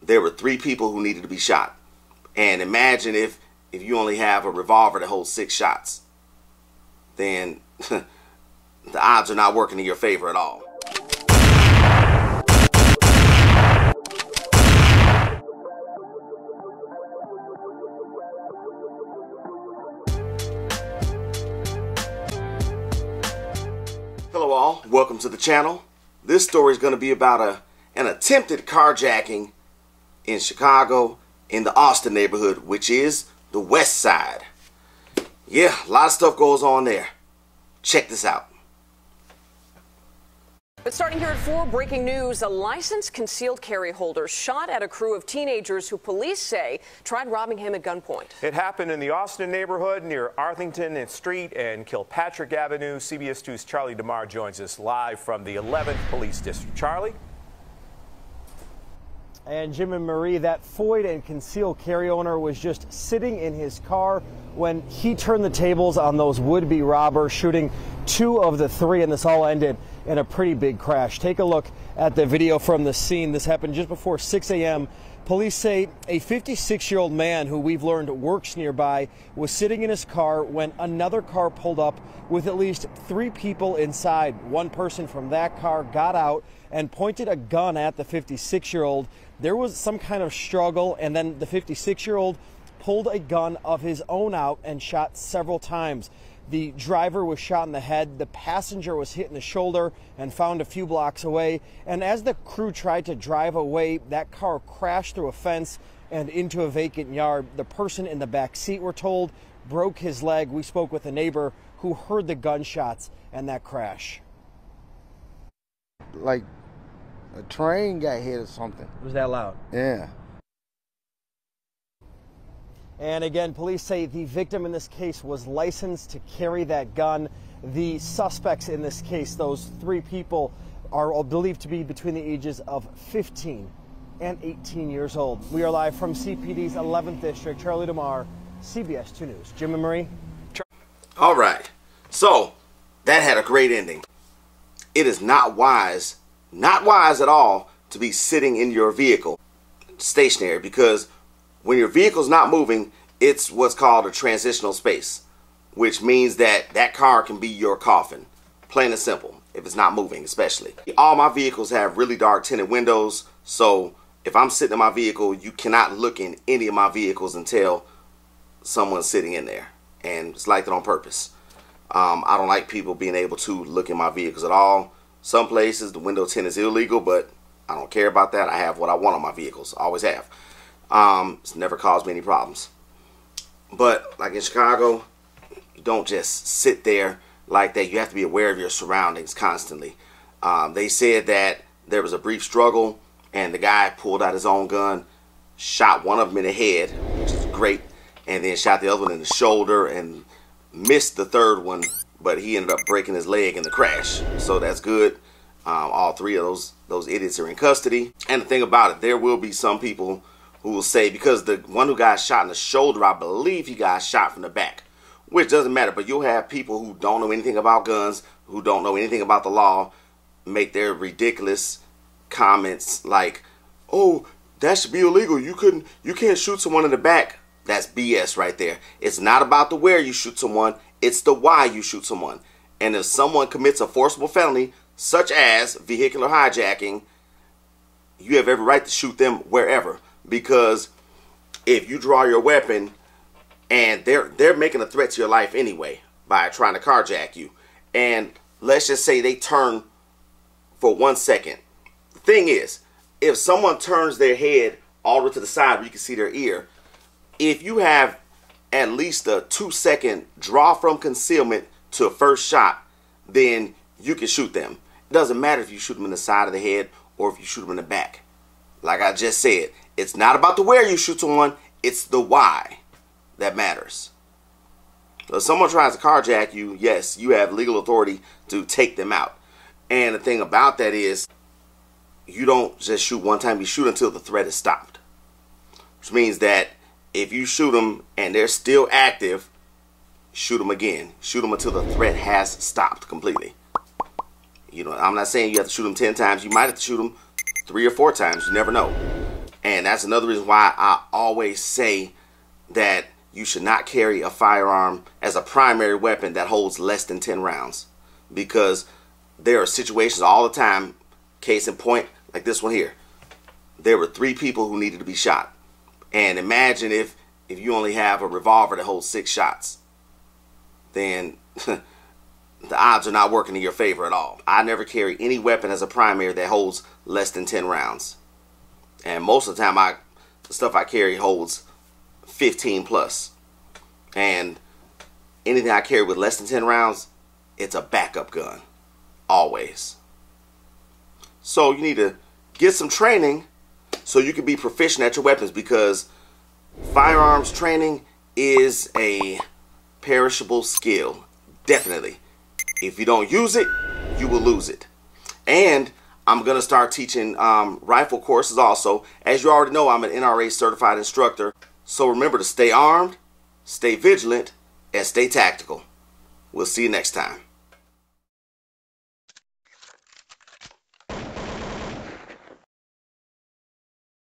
there were 3 people who needed to be shot. And imagine if you only have a revolver that holds 6 shots, then the odds are not working in your favor at all. Hello all, welcome to the channel. This story is going to be about an attempted carjacking in Chicago in the Austin neighborhood, which is the West Side. Yeah, a lot of stuff goes on there. Check this out. But starting here at 4, breaking news. A licensed concealed carry holder shot at a crew of teenagers who police say tried robbing him at gunpoint. It happened in the Austin neighborhood near Arlington Street and Kilpatrick Avenue. CBS 2's Charlie DeMar joins us live from the 11th Police District. Charlie? And Jim and Marie, that Floyd and concealed carry owner was just sitting in his car when he turned the tables on those would-be robbers, shooting 2 of the 3, and this all ended in a pretty big crash. Take a look at the video from the scene. This happened just before 6 a.m. Police say a 56-year-old man who we've learned works nearby was sitting in his car when another car pulled up with at least 3 people inside. One person from that car got out and pointed a gun at the 56-year-old. There was some kind of struggle, and then the 56-year-old pulled a gun of his own out and shot several times. The driver was shot in the head. The passenger was hit in the shoulder and found a few blocks away. And as the crew tried to drive away, that car crashed through a fence and into a vacant yard. The person in the back seat, we're told, broke his leg. We spoke with a neighbor who heard the gunshots and that crash. Like a train got hit or something. Was that loud? Yeah. And again, police say the victim in this case was licensed to carry that gun. The suspects in this case, those 3 people, are believed to be between the ages of 15 and 18 years old. We are live from CPD's 11th District. Charlie DeMar, CBS 2 News. Jim and Marie. All right. So that had a great ending. It is not wise at all to be sitting in your vehicle stationary, because when your vehicle's not moving, it's what's called a transitional space, which means that that car can be your coffin, plain and simple, if it's not moving especially. All my vehicles have really dark tinted windows, so if I'm sitting in my vehicle, you cannot look in any of my vehicles until someone's sitting in there, and it's like that on purpose. I don't like people being able to look in my vehicles at all. Some places the window tint is illegal, but I don't care about that. I have what I want on my vehicles, always have. It's never caused me any problems. But like in Chicago, you don't just sit there like that. You have to be aware of your surroundings constantly. They said that there was a brief struggle and the guy pulled out his own gun, shot one of them in the head, which is great, and then shot the other one in the shoulder and missed the third one, but he ended up breaking his leg in the crash. So that's good. All 3 of those idiots are in custody. And the thing about it, there will be some people who will say, because the one who got shot in the shoulder, I believe he got shot from the back, which doesn't matter. But you'll have people who don't know anything about guns, who don't know anything about the law, make their ridiculous comments like, oh, that should be illegal. You can't shoot someone in the back. That's BS right there. It's not about the where you shoot someone, it's the why you shoot someone. And if someone commits a forcible felony, such as vehicular hijacking, you have every right to shoot them wherever. Because if you draw your weapon and they're making a threat to your life anyway by trying to carjack you, and let's just say they turn for 1 second. The thing is, if someone turns their head all the way to the side where you can see their ear, if you have at least a 2-second draw from concealment to a first shot, then you can shoot them. It doesn't matter if you shoot them in the side of the head or if you shoot them in the back. Like I just said, it's not about the where you shoot someone, it's the why that matters. So if someone tries to carjack you, yes, you have legal authority to take them out. And the thing about that is, you don't just shoot one time, you shoot until the threat is stopped. Which means that if you shoot them and they're still active, shoot them again. Shoot them until the threat has stopped completely. You know, I'm not saying you have to shoot them 10 times. You might have to shoot them 3 or 4 times. You never know. And that's another reason why I always say that you should not carry a firearm as a primary weapon that holds less than 10 rounds. Because there are situations all the time, case in point, like this one here. There were 3 people who needed to be shot. And imagine if you only have a revolver that holds 6 shots. Then the odds are not working in your favor at all. I never carry any weapon as a primary that holds less than 10 rounds. And most of the time, the stuff I carry holds 15 plus. And anything I carry with less than 10 rounds, it's a backup gun. Always. So you need to get some training so you can be proficient at your weapons, because firearms training is a perishable skill. Definitely. If you don't use it, you will lose it. And I'm going to start teaching rifle courses also. As you already know, I'm an NRA certified instructor. So remember to stay armed, stay vigilant, and stay tactical. We'll see you next time.